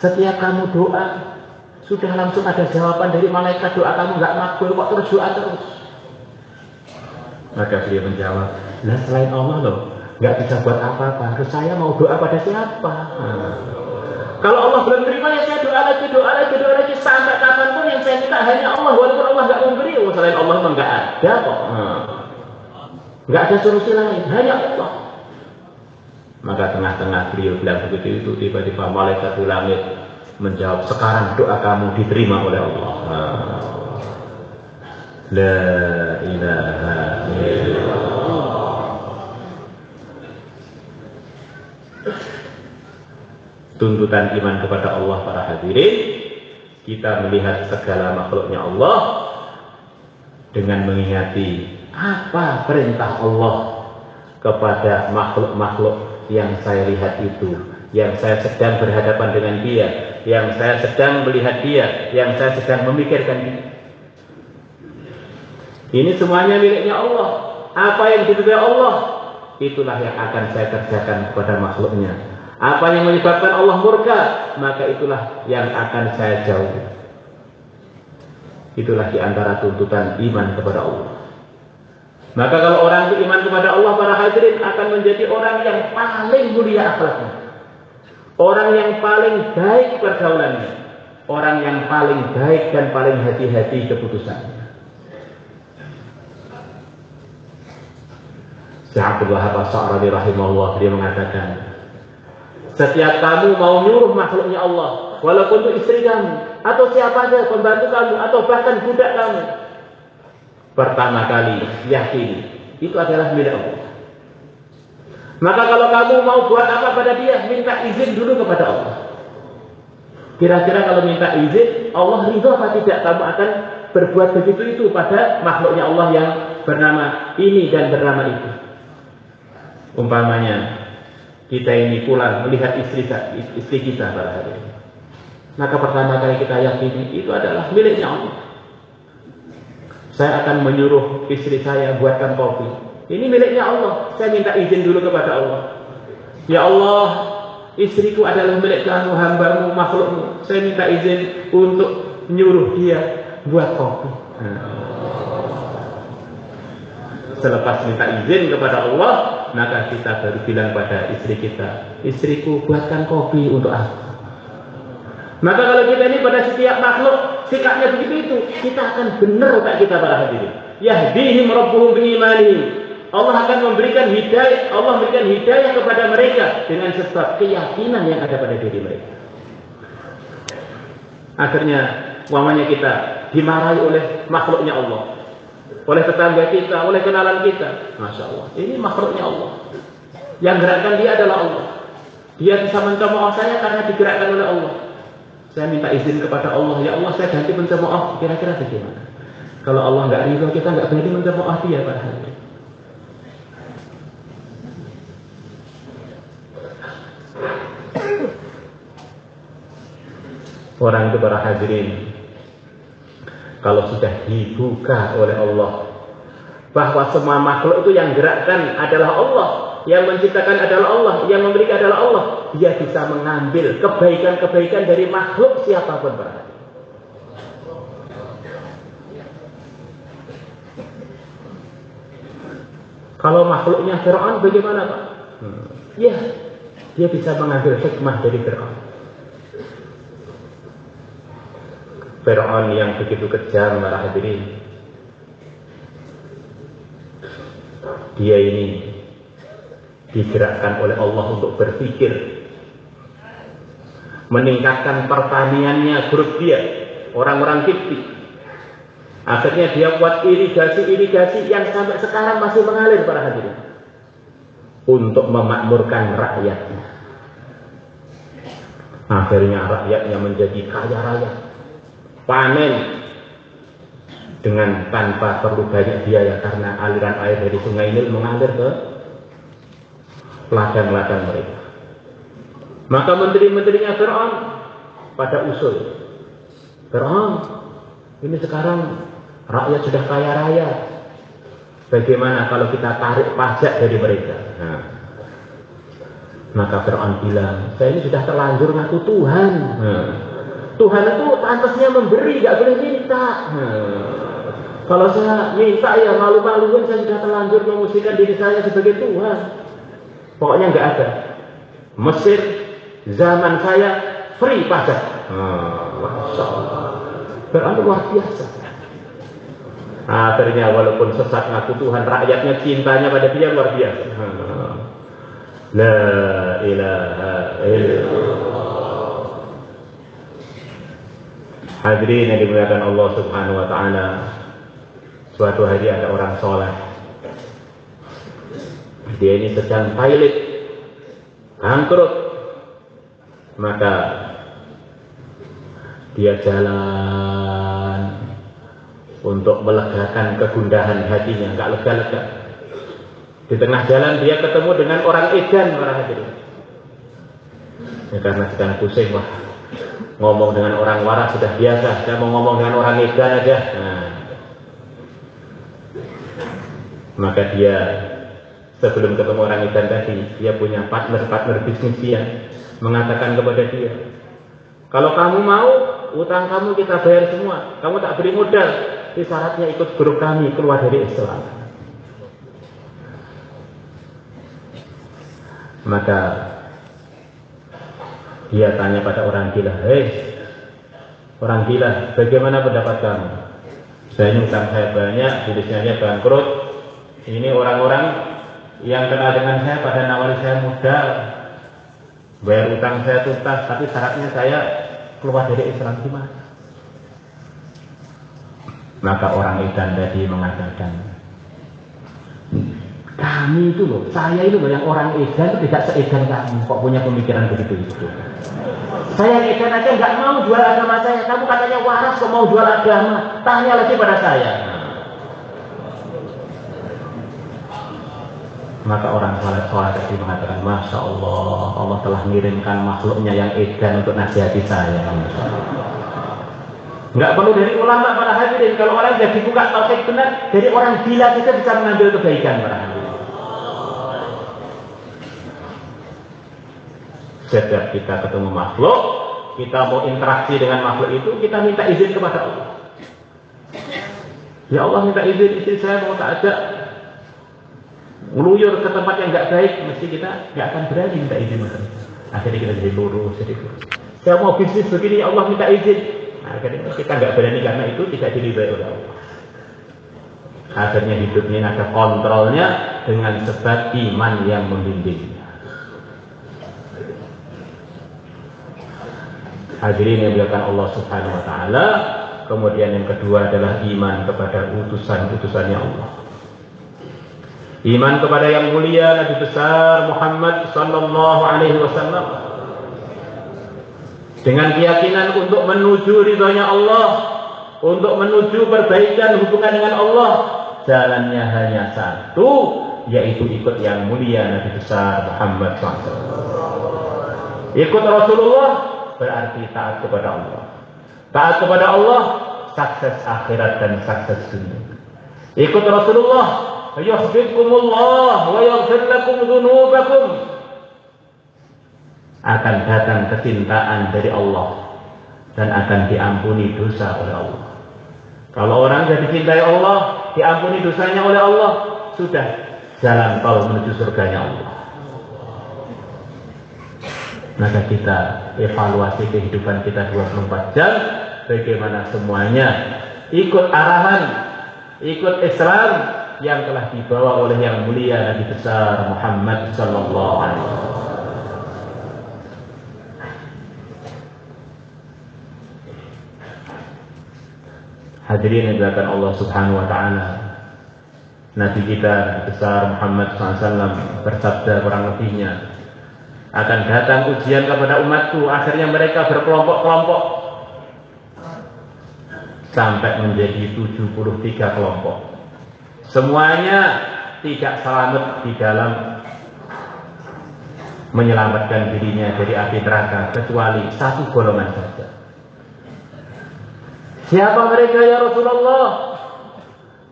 setiap kamu doa sudah langsung ada jawaban dari malaikat, doa kamu nggak makbul kok terus doa terus. Maka beliau menjawab, nah selain Allah loh nggak bisa buat apa-apa, terus saya mau doa pada siapa? Kalau Allah belum terima ya saya doa lagi sampai kapanpun yang saya minta hanya Allah, walaupun Allah nggak memberi. Selain Allah memang nggak ada kok, nggak ada solusi lain, hanya Allah. Maka tengah-tengah beliau bilang begitu itu, tiba-tiba malaikat di langit menjawab, sekarang doa kamu diterima oleh Allah. La ilaha illallah. Tuntutan iman kepada Allah para hadirin, kita melihat segala makhluknya Allah dengan mengingati apa perintah Allah kepada makhluk-makhluk yang saya lihat itu, yang saya sedang berhadapan dengan dia, yang saya sedang melihat dia, yang saya sedang memikirkan dia. Ini semuanya miliknya Allah. Apa yang diberi Allah, itulah yang akan saya kerjakan kepada makhluknya. Apa yang menyebabkan Allah murka, maka itulah yang akan saya jauhi. Itulah diantara tuntutan iman kepada Allah. Maka kalau orang itu iman kepada Allah, para hadirin, akan menjadi orang yang paling mulia akhlaknya, orang yang paling baik pergaulannya, orang yang paling baik dan paling hati-hati keputusannya. Syekh Abdul Wahab As-Sa'rani rahimahullah, dia mengatakan, setiap kamu mau nyuruh makhluknya Allah, walaupun itu istri kamu, atau siapa saja, pembantu kamu, atau bahkan budak kamu, pertama kali yakini itu adalah milik Allah. Maka kalau kamu mau buat apa pada dia, minta izin dulu kepada Allah. Kira-kira kalau minta izin, Allah ridho apa tidak kamu akan berbuat begitu itu pada makhluknya Allah yang bernama ini dan bernama itu. Umpamanya kita ini pulang melihat istri kita pada hari ini, maka pertama kali kita yakini itu adalah miliknya Allah. Saya akan menyuruh istri saya buatkan kopi, ini miliknya Allah. Saya minta izin dulu kepada Allah. Ya Allah, istriku adalah milik kamu, hambamu, makhlukmu. Saya minta izin untuk menyuruh dia buat kopi. Selepas minta izin kepada Allah, maka kita baru bilang pada istri kita, istriku buatkan kopi untuk aku. Maka kalau kita ini pada setiap makhluk sikapnya begitu itu, kita akan benar tak kita para hadirin. Yahdihim rabbuhum biimanihim. Allah akan memberikan hidayah, Allah memberikan hidayah kepada mereka dengan sebab keyakinan yang ada pada diri mereka. Akhirnya umpamanya kita dimarahi oleh makhluknya Allah, oleh tetangga kita, oleh kenalan kita. Masya Allah, ini makhluknya Allah. Yang gerakkan dia adalah Allah. Dia bisa mencemooh saya karena digerakkan oleh Allah. Saya minta izin kepada Allah, ya Allah saya ganti mencemooh. Kira-kira bagaimana? Kalau Allah nggak ridho, kita nggak berani mencemooh dia pada hari ini. Orang itu para hadirin, kalau sudah dibuka oleh Allah bahwa semua makhluk itu yang gerakkan adalah Allah, yang menciptakan adalah Allah, yang memberikan adalah Allah, dia bisa mengambil kebaikan-kebaikan dari makhluk siapapun para hadirin. Kalau makhluknya Fir'aun bagaimana Pak? Ya, dia bisa mengambil hikmah dari Fir'aun. Fir'aun yang begitu kejam para hadirin, dia ini digerakkan oleh Allah untuk berpikir, meningkatkan pertaniannya grup dia, orang-orang Kipti. Akhirnya dia buat irigasi yang sampai sekarang masih mengalir para hadirin, untuk memakmurkan rakyatnya. Akhirnya rakyatnya menjadi kaya raya, panen dengan tanpa perlu banyak biaya karena aliran air dari sungai Nil mengalir ke ladang-ladang mereka. Maka menteri-menterinya Fir'aun pada usul. Fir'aun, ini sekarang rakyat sudah kaya raya. Bagaimana kalau kita tarik pajak dari mereka? Nah, maka Fir'aun bilang, saya ini sudah terlanjur ngaku Tuhan. Nah, Tuhan itu pantasnya memberi, gak boleh minta. Kalau saya minta ya malu-maluin, saya sudah terlanjur memujikan diri saya sebagai Tuhan. Pokoknya gak ada. Mesir, zaman saya, free pajak. Masya Allah. Fir'aun luar biasa. Akhirnya walaupun sesat ngaku Tuhan, rakyatnya cintanya pada dia luar biasa. La ilaha illallah. Hadirin yang dimuliakan Allah Subhanahu wa taala. Suatu hari ada orang soleh. Dia ini sedang pilot, bangkrut. Maka dia jalan untuk melegakan kegundahan hatinya, enggak lega-lega. Di tengah jalan dia ketemu dengan orang edan, para hadirin. Ya, karena sedang pusing, wah, ngomong dengan orang waras sudah biasa, saya mau ngomong dengan orang edan aja. Nah, maka dia sebelum ketemu orang edan tadi, dia punya partner bisnis dia, mengatakan kepada dia, kalau kamu mau, utang kamu kita bayar semua, kamu tak beri modal, tapi syaratnya ikut grup kami keluar dari Islam. Maka dia tanya pada orang gila, hei orang gila, bagaimana pendapat kamu? Saya ini utang saya banyak, bisnisnya bangkrut. Ini orang-orang yang kenal dengan saya pada nawari saya modal, bayar utang saya tuntas, tapi syaratnya saya keluar dari Islam, gimana? Maka orang edan tadi mengatakan, kami itu loh, saya itu loh yang orang edan itu tidak seedan kamu, kok punya pemikiran begitu itu. Saya edan aja nggak mau jual agama saya, kamu katanya waras kok mau jual agama, tanya lagi pada saya. Maka orang soleh tadi mengatakan, Masya Allah, Allah telah mengirimkan makhluknya yang edan untuk nasihati saya. Nggak perlu dari ulama, para hadirin. Kalau orang sudah dibuka tauhid benar, dari orang gila kita bisa mengambil kebaikan, para hadirin. Setiap kita ketemu makhluk, kita mau interaksi dengan makhluk itu, kita minta izin kepada Allah. Ya Allah, minta izin, istri saya mau tak ajak ngeluyur ke tempat yang nggak baik, mesti kita nggak akan berani minta izin. Akhirnya kita jadi lurus, jadi lurus. Saya mau bisnis begini, ya Allah minta izin. Akhirnya kita nggak berani karena itu tidak diridhai oleh Allah. Akhirnya hidupnya ada kontrolnya dengan sebab iman yang membimbing. Hadirin yang dimuliakan Allah Subhanahu wa taala. Kemudian yang kedua adalah iman kepada utusan-utusannya Allah. Iman kepada yang mulia Nabi besar Muhammad sallallahu alaihi wasallam. Dengan keyakinan untuk menuju ridhonya Allah, untuk menuju perbaikan hubungan dengan Allah, jalannya hanya satu, yaitu ikut yang mulia Nabi besar Muhammad SAW. Ikut Rasulullah berarti taat kepada Allah. Taat kepada Allah, sukses akhirat dan sukses dunia. Ikut Rasulullah, yuhibbukumullah wa yaghfir lakum dzunubakum. Akan datang kecintaan dari Allah dan akan diampuni dosa oleh Allah. Kalau orang sudah dicintai Allah, diampuni dosanya oleh Allah, sudah jalan tol menuju surganya Allah. Maka kita evaluasi kehidupan kita 24 jam, bagaimana semuanya ikut arahan, ikut Islam yang telah dibawa oleh yang mulia Nabi besar Muhammad sallallahu alaihi wasallam. Hadirin yang dimuliakan Allah Subhanahu wa taala. Nabi kita Nabi besar Muhammad SAW bersabda kurang lebihnya, akan datang ujian kepada umatku, akhirnya mereka berkelompok-kelompok sampai menjadi 73 kelompok. Semuanya tidak selamat di dalam menyelamatkan dirinya dari api neraka kecuali satu golongan saja. Siapa mereka ya Rasulullah?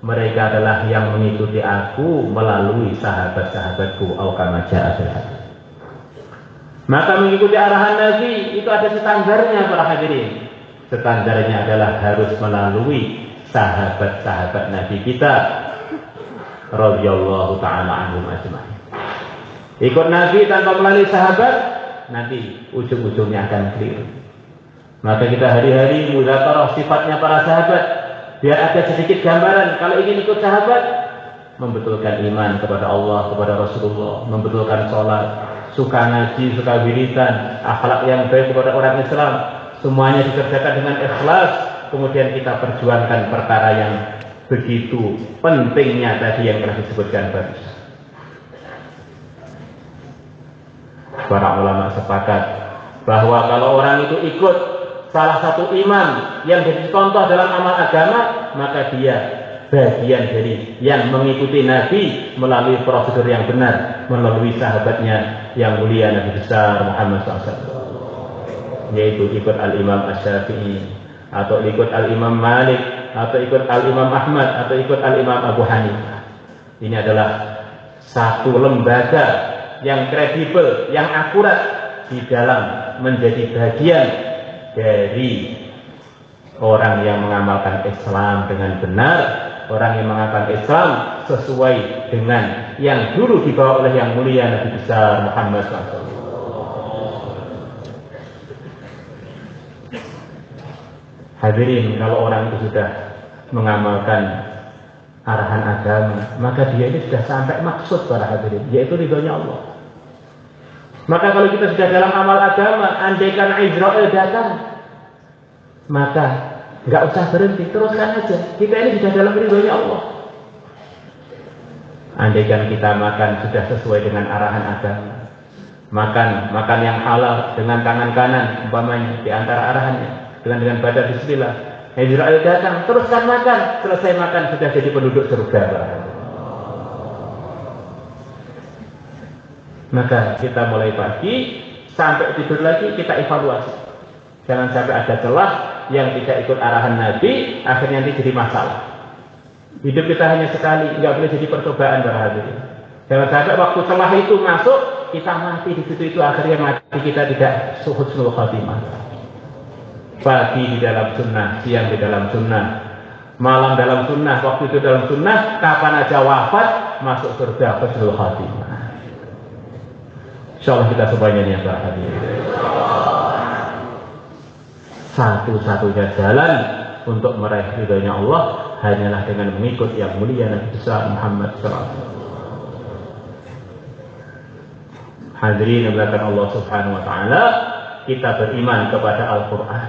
Mereka adalah yang mengikuti aku melalui sahabat-sahabatku. Maka mengikuti arahan Nabi itu ada standarnya para hadirin. Standarnya adalah harus melalui sahabat-sahabat Nabi kita radhiyallahu taala anhum ajma'in. Ikut Nabi tanpa melalui sahabat, nanti ujung-ujungnya akan keliru. Maka kita hari-hari mudzakarah sifatnya para sahabat, biar ada sedikit gambaran. Kalau ingin ikut sahabat, membetulkan iman kepada Allah, kepada Rasulullah, membetulkan sholat, suka ngaji, suka wiridan, akhlak yang baik kepada orang Islam, semuanya dikerjakan dengan ikhlas. Kemudian kita perjuangkan perkara yang begitu pentingnya tadi yang telah disebutkan barusan. Para ulama sepakat bahwa kalau orang itu ikut salah satu imam yang jadi contoh dalam amal agama, maka dia bagian dari yang mengikuti Nabi melalui prosedur yang benar, melalui sahabatnya yang mulia Nabi besar Muhammad SAW, yaitu ikut Al-Imam Asy-Syafi'i, atau ikut Al-Imam Malik, atau ikut Al-Imam Ahmad, atau ikut Al-Imam Abu Hanifah. Ini adalah satu lembaga yang kredibel, yang akurat di dalam menjadi bagian dari orang yang mengamalkan Islam dengan benar, orang yang mengamalkan Islam sesuai dengan yang dulu dibawa oleh yang mulia Nabi besar Muhammad SAW. Hadirin, kalau orang itu sudah mengamalkan arahan agama, maka dia ini sudah sampai maksud para hadirin, yaitu ridhonya Allah. Maka kalau kita sudah dalam amal agama, andaikan Israel datang, maka nggak usah berhenti, teruskan aja. Kita ini sudah dalam ridhonya Allah. Andaikan kita makan sudah sesuai dengan arahan agama, makan yang halal dengan tangan kanan umpamanya di antara arahannya, dengan badan bismillah. Israel datang, teruskan makan, selesai makan sudah jadi penduduk surga. Maka kita mulai pagi sampai tidur lagi kita evaluasi. Jangan sampai ada celah yang tidak ikut arahan Nabi, akhirnya nanti jadi masalah. Hidup kita hanya sekali, nggak boleh jadi percobaan para hadirin. Jangan sampai waktu celah itu masuk, kita mati di situ, itu akhirnya mati kita tidak husnul khatimah. Pagi di dalam sunnah, siang di dalam sunnah, malam dalam sunnah, waktu itu dalam sunnah, kapan aja wafat masuk surga husnul khatimah. Insyaallah kita semuanya yang berhadir. Satu-satunya jalan untuk meraih ridhonya Allah hanyalah dengan mengikut yang mulia Nabi besar Muhammad SAW. Hadirin yang dimuliakan Allah Subhanahu wa taala, kita beriman kepada Al-Qur'an.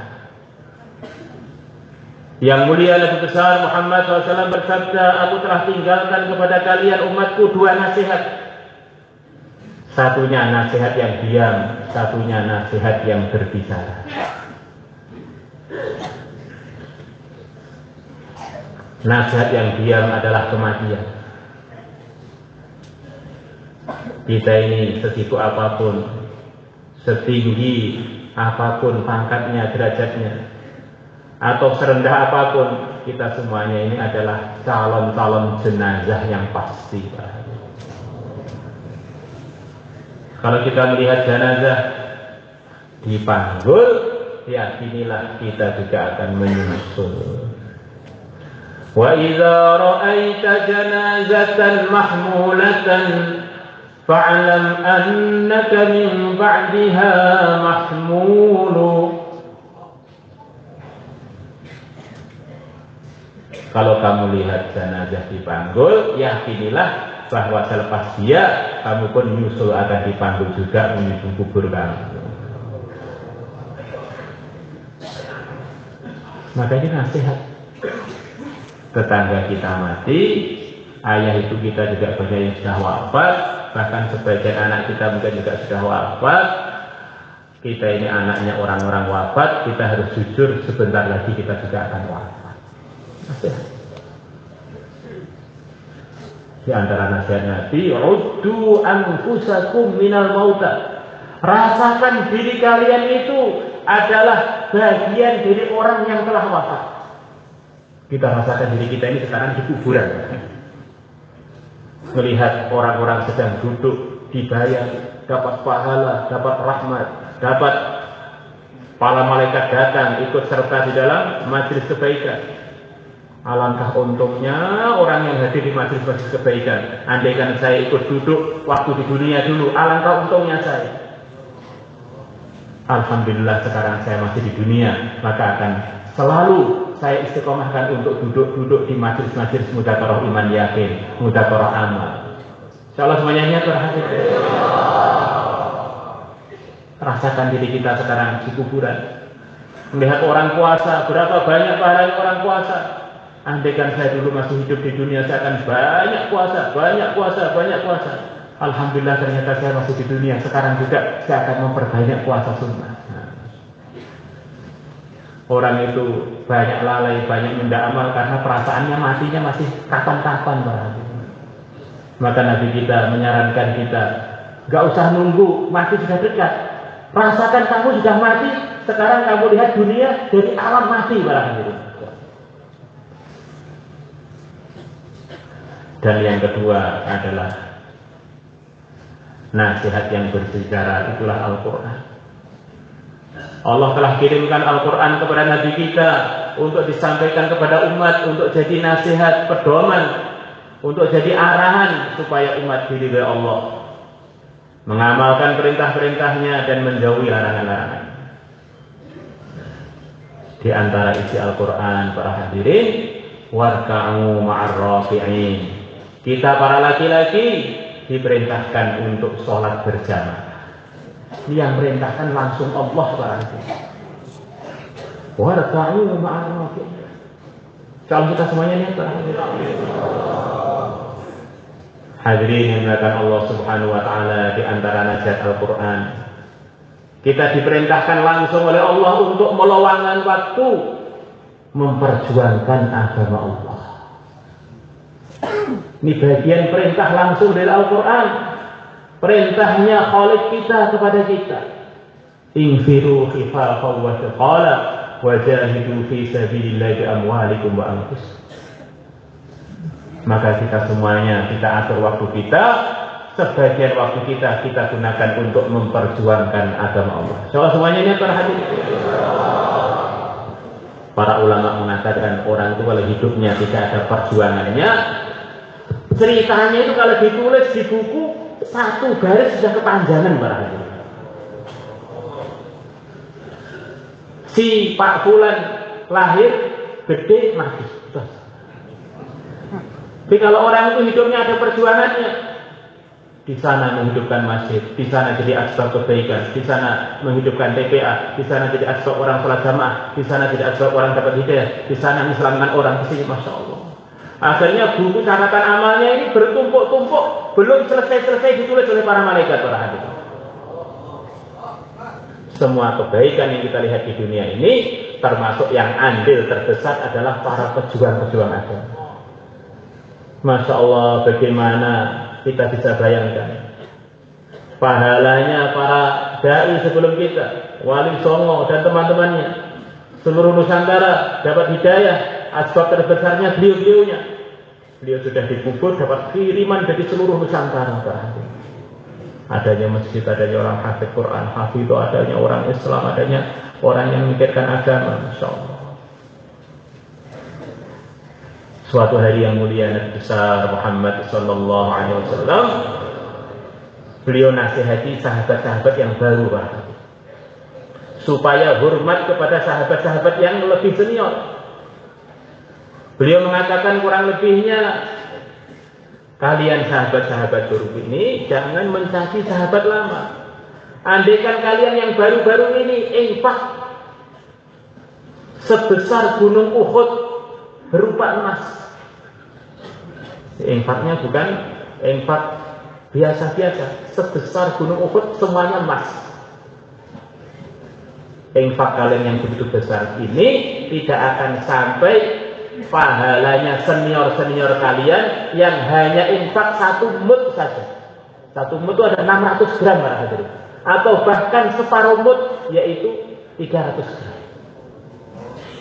Yang mulia Nabi besar Muhammad SAW bersabda, aku telah tinggalkan kepada kalian umatku dua nasihat. Satunya nasihat yang diam, satunya nasihat yang berbicara. Nasihat yang diam adalah kematian. Kita ini sesibuk apapun, setinggi apapun pangkatnya, derajatnya, atau serendah apapun, kita semuanya ini adalah calon-calon jenazah yang pasti. Kalau kita melihat jenazah dipanggul, yakinilah kita juga akan menyusul. Wa idza ra'aita janazatan mahmulatan fa'lam annaka min ba'daha mahmulu. Kalau kamu lihat jenazah dipanggul, yakinilah bahwa selepas dia, kamu pun nyusul akan dipanggul juga menuju kubur kamu. Maka ini nasihat. Tetangga kita mati, ayah ibu kita juga banyak yang sudah wafat, bahkan sebagian anak kita mungkin juga sudah wafat. Kita ini anaknya orang-orang wafat, kita harus jujur, sebentar lagi kita juga akan wafat. Nasihat. Di antara nasihat Nabi, uddu anfusakum minal mauta. Rasakan diri kalian itu adalah bagian dari orang yang telah wafat. Kita rasakan diri kita ini sekarang di kuburan. Melihat orang-orang sedang duduk, dibayar, dapat pahala, dapat rahmat, dapat para malaikat datang ikut serta di dalam majelis kebaikan. Alangkah untungnya orang yang hadir di majelis-majelis kebaikan. Andaikan saya ikut duduk waktu di dunia dulu, alangkah untungnya saya. Alhamdulillah sekarang saya masih di dunia, maka akan selalu saya istiqomahkan untuk duduk-duduk di majelis-majelis mudzakarah iman yakin, mudzakarah amal. Insyaallah semuanya niat berhasil. Rasakan diri kita sekarang di kuburan. Melihat orang puasa, berapa banyak pahalanya orang puasa. Andaikan saya dulu masih hidup di dunia, saya akan banyak puasa, banyak puasa, banyak puasa. Alhamdulillah ternyata saya masih di dunia. Sekarang juga saya akan memperbanyak puasa sunnah. Orang itu banyak lalai, banyak menunda amal karena perasaannya matinya masih kapan-kapan berarti. Maka Nabi kita menyarankan kita, gak usah nunggu mati sudah dekat. Rasakan kamu sudah mati, sekarang kamu lihat dunia dari alam mati barangkali. Dan yang kedua adalah nasihat yang berbicara, itulah Al-Quran. Allah telah kirimkan Al-Quran kepada Nabi kita untuk disampaikan kepada umat, untuk jadi nasihat, pedoman, untuk jadi arahan supaya umat diridhai Allah, mengamalkan perintah-perintahnya dan menjauhi larangan-larangan. Di antara isi Al-Quran para hadirin, warka'u ma'ar rafi'in. Kita para laki-laki diperintahkan untuk sholat berjamaah. Yang merintahkan langsung Allah berarti. Warka'u ma'ar rafi'in. Kalau kita semuanya nih hadirin yang dimuliakan Allah Subhanahu wa taala, di antara nasihat Al-Qur'an, kita diperintahkan langsung oleh Allah untuk meluangkan waktu memperjuangkan agama Allah. Ini bagian perintah langsung dari Al-Qur'an. Perintahnya Khalik kita kepada kita. Infiru khifafan wa thiqala wajahidu fi sabilillahi bi amwalikum wa anfusikum. Maka kita semuanya, kita atur waktu kita, sebagian waktu kita gunakan untuk memperjuangkan agama Allah. Soal semuanya ini terhadap para ulama mengatakan orang itu kalau hidupnya tidak ada perjuangannya, ceritanya itu kalau ditulis di buku satu garis sudah kepanjangan barangkali. Si Pak Fulan lahir, gede, mati. Tapi kalau orang itu hidupnya ada perjuangannya, di sana menghidupkan masjid, di sana jadi asbab kebaikan, di sana menghidupkan TPA, di sana jadi asbab orang sholat jamaah, di sana jadi asbab orang dapat hidayah, di sana mengislamkan orang, di sini masya Allah. Akhirnya buku catatan amalnya ini bertumpuk-tumpuk, belum selesai-selesai ditulis oleh para malaikat para hadirin. Semua kebaikan yang kita lihat di dunia ini, termasuk yang andil terbesar adalah para pejuang-pejuang agama. Masya Allah, bagaimana kita bisa bayangkan pahalanya para dai sebelum kita, Wali Songo dan teman-temannya, seluruh Nusantara dapat hidayah. Asbab terbesarnya beliau-beliaunya. Beliau sudah dikubur, dapat kiriman dari seluruh Nusantara. Adanya masjid, adanya orang hafid Quran, hafidho, adanya orang Islam, adanya orang yang memikirkan agama. Masya Allah. Suatu hari yang mulia Nabi besar Muhammad sallallahu alaihi wasallam, beliau nasihati sahabat-sahabat yang baru supaya hormat kepada sahabat-sahabat yang lebih senior. Beliau mengatakan kurang lebihnya, kalian sahabat-sahabat baru ini jangan mencaci sahabat lama. Andaikan kalian yang baru-baru ini infak sebesar gunung Uhud berupa emas. Infaknya bukan infak biasa-biasa, sebesar gunung Uhud semuanya emas. Infak kalian yang begitu besar ini tidak akan sampai pahalanya senior-senior kalian yang hanya infak 1 mud saja. 1 mud itu ada 600 gram para hadirin. atau bahkan separuh mud, yaitu 300 gram.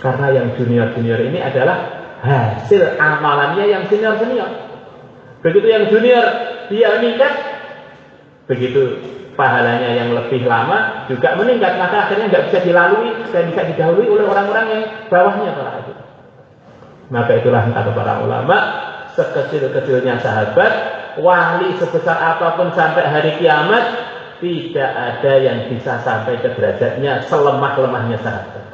Karena yang junior-junior ini adalah hasil amalannya yang senior-senior. Begitu yang junior dia meningkat, begitu pahalanya yang lebih lama juga meningkat, maka akhirnya nggak bisa dilalui dan bisa didahului oleh orang-orang yang bawahnya para hadir. Maka itulah kata para ulama, sekecil-kecilnya sahabat, wali sebesar apapun sampai hari kiamat, tidak ada yang bisa sampai ke derajatnya selemah-lemahnya sahabat.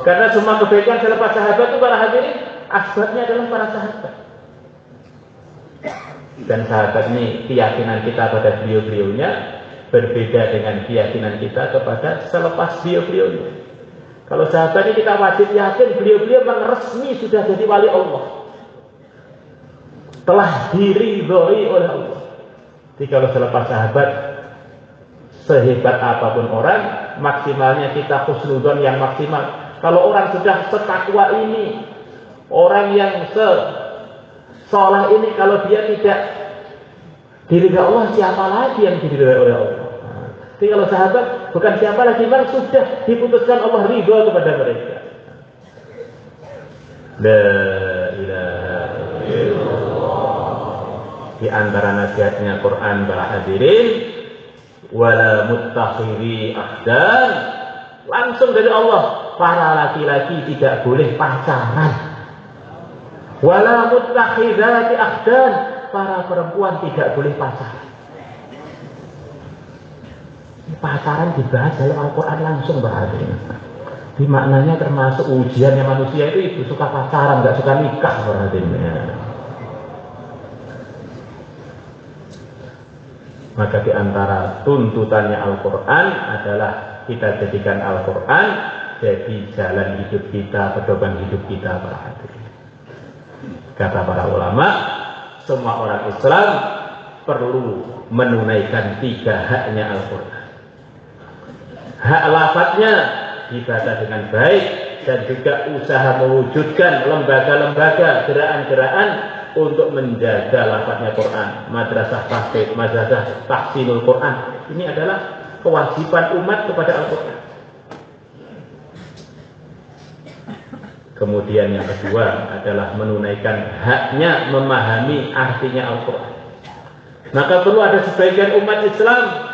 Karena semua kebaikan selepas sahabat itu para hadirin, asbabnya adalah para sahabat. Dan sahabat ini keyakinan kita pada beliau-beliaunya berbeda dengan keyakinan kita kepada selepas beliau-beliaunya. Kalau sahabat ini kita wajib yakin beliau-beliau memang resmi sudah jadi wali Allah, telah diridhoi oleh Allah. Jadi kalau selepas sahabat, sehebat apapun orang, maksimalnya kita husnudzon yang maksimal. Kalau orang sudah setakwa ini, orang yang seolah ini, kalau dia tidak diridhoi Allah, siapa lagi yang diridhoi oleh Allah? Jadi kalau sahabat bukan siapa lagi, memang sudah diputuskan Allah ridho kepada mereka. La ilaha illallah. Di antara nasihatnya Quran para hadirin, wala muttakhiri ahdan, langsung dari Allah, para laki-laki tidak boleh pacaran. Wala muttakhidati ahdan, para perempuan tidak boleh pacaran. Pacaran dibahas dalam Al-Quran langsung berarti. Di maknanya termasuk ujiannya manusia itu ibu suka pacaran, nggak suka nikah berarti. Maka di antara tuntutannya Al-Quran adalah kita jadikan Al-Quran jadi jalan hidup kita, pedoman hidup kita para hadirin. Kata para ulama, semua orang Islam perlu menunaikan 3 haknya Al-Quran. Hak lafadznya dibaca dengan baik, dan juga usaha mewujudkan lembaga-lembaga, gerakan-gerakan untuk menjaga lafadznya Quran, madrasah tahfidz, madrasah tahsinul Quran. Ini adalah kewajiban umat kepada Al-Quran. Kemudian yang kedua adalah menunaikan haknya memahami artinya Al-Quran. Maka perlu ada sebagian umat Islam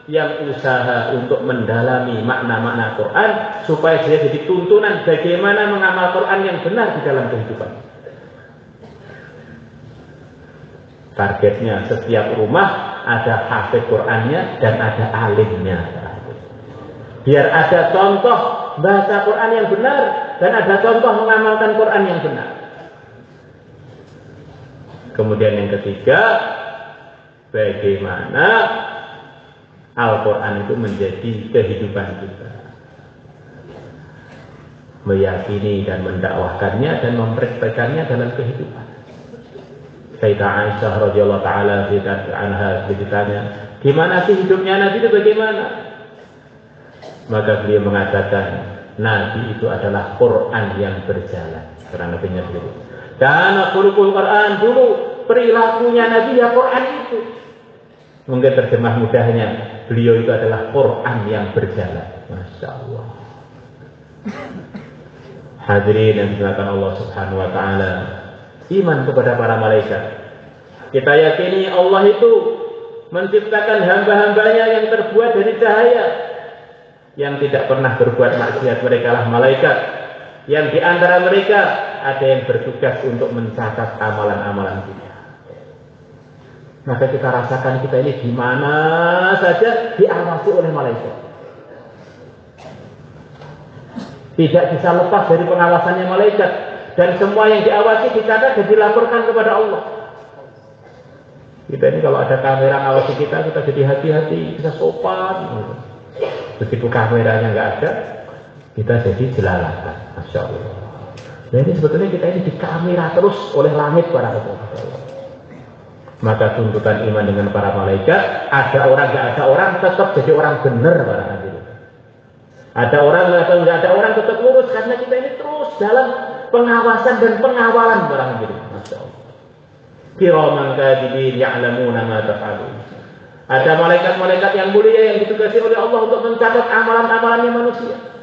yang usaha untuk mendalami makna-makna Quran supaya dia jadi tuntunan bagaimana mengamal Quran yang benar di dalam kehidupan. Targetnya setiap rumah ada hafidz Qurannya dan ada alimnya. Biar ada contoh baca Quran yang benar dan ada contoh mengamalkan Quran yang benar. Kemudian yang ketiga, bagaimana Al-Quran itu menjadi kehidupan kita, meyakini dan mendakwahkannya dan mempraktekannya dalam kehidupan. Sayyidah Aisyah radhiyallahu taala anha ditanya, gimana sih hidupnya Nabi itu bagaimana? Maka beliau mengatakan, Nabi itu adalah Quran yang berjalan. Karena Nabi-nya beliau. Dan khuluqul Quran, dulu perilakunya Nabi ya Quran itu. Mungkin terjemah mudahnya, beliau itu adalah Quran yang berjalan. Masya Allah. Hadirin yang dimuliakan Allah Subhanahu Wa Taala, iman kepada para malaikat. Kita yakini Allah itu menciptakan hamba-hambanya yang terbuat dari cahaya, yang tidak pernah berbuat maksiat. Mereka lah malaikat, yang di antara mereka ada yang bertugas untuk mencatat amalan-amalan kita. Maka kita rasakan kita ini di mana saja diawasi oleh malaikat. Tidak bisa lepas dari pengawasannya malaikat. Dan semua yang diawasi dicatat dan dilaporkan kepada Allah. Kita ini kalau ada kamera ngawasi kita jadi hati-hati, bisa sopan. Begitu kameranya nggak ada, kita jadi jelalatan. Masya Allah. Nah ini sebetulnya kita ini dikamera terus oleh langit para Allah. Maka tuntutan iman dengan para malaikat, ada orang nggak ada orang tetap jadi orang benar para hadirin. Ada orang nggak ada orang tetap lurus karena kita ini terus dalam pengawasan dan pengawalan para hadirin. Masya Allah. Kiraman katibin ya'lamuna ma taf'alun. Ada malaikat-malaikat yang mulia yang ditugasi oleh Allah untuk mencatat amalan-amalannya manusia.